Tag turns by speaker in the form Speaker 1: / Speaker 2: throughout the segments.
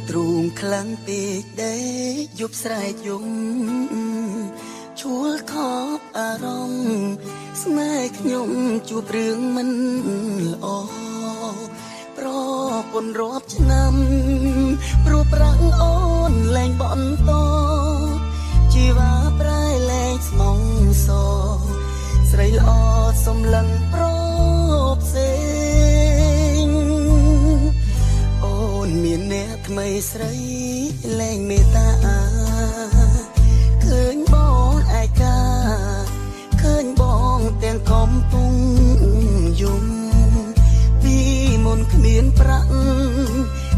Speaker 1: ទ្រូងខ្លាំងពេកដេកយប់ស្រែកយំឈួលខប់អារម្មណ៍ស្នេហ៍ខ្ញុំជួបរឿងមិនល្អប្រពន្ធរាប់ឆ្នាំព្រោះប្រាំងអូនលែងបន្តជីវ៉ាប្រែលែងស្មងសស្រីល្អសំឡឹងប្រផ្សេងអូនមានអ្នកថ្មីស្រីលែងមេត្តាឃើញបងឯកាឃើញបងទាំងកំពុងយំពីមុនគ្មានប្រាក់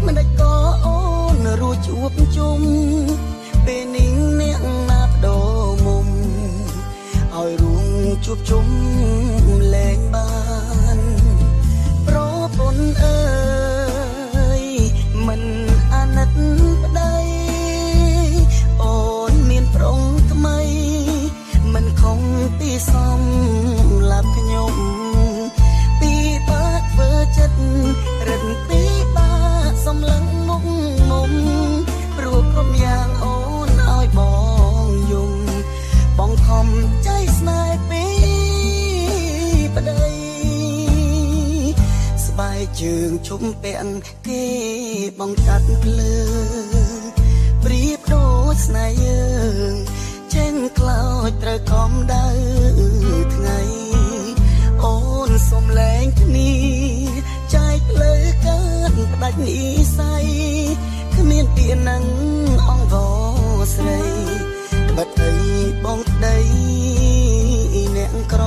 Speaker 1: មិនដាច់ក៏អូនរួចជួបជុំពេលនេះអ្នកណាបដោមុំឲ្យរួមជួបជុំលែងបានប្រពន្ធអើយមិនអាណិតប្តីអូនមានប្រុងថ្មីមិនខំពីសំឡាប់ខ្ញុំពីបាក់ធ្វើចិត្តរិនពីបាក់សំឡឹងមុខមុំព្រោះគ្រប់យ៉ាងអូនឲ្យបងយំបងខំใจស្នេហ៍ពីប្តីស្បែកជើងជុំពាក់គេបងកាត់ភ្លើងប្រៀបដូចស្នេហ៍យើងចេញខ្លោចត្រូវខំដៅថ្ងៃអូនសុំលែងគ្នាចែកផ្លូវកើតផ្ដាច់និស័យគ្មានពីនឹងអង្វរស្រីក្បិតអីបងប្តីអ្នកក្រ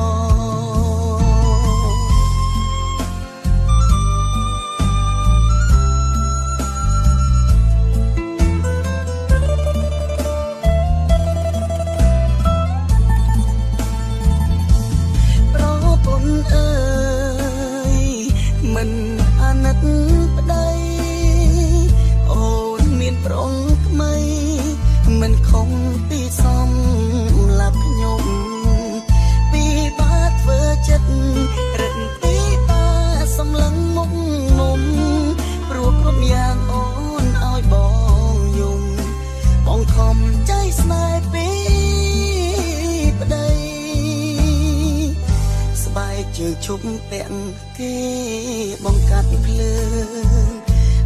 Speaker 1: មិនអាណិតប្តីអូនមានប្រុងថ្មីមិនខំពីសំឡាប់ខ្ញុំពីបាក់ធ្វើចិត្តរិនពីបាសំឡឹងមុខមុំព្រោះគ្រប់យ៉ាងអូនឲ្យបងយំបងខំใจស្នេហ៍ពីប្តីស្បែកជើងជុំពាក់គេបងកាត់ភ្លើង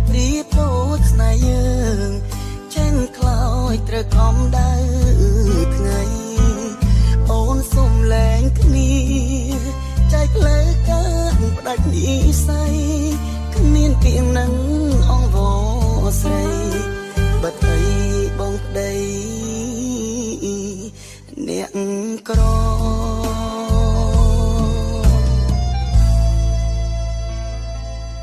Speaker 1: ប្រៀបដូចស្នេហ៍យើងចេញខ្លោចត្រូវខំដៅថ្ងៃអូនសុំលែងគ្នាចែកផ្លូវកើតផ្ដាច់និស័យគ្មានពីនឹងអង្វរស្រីបិទអីបងប្តីអ្នកក្រ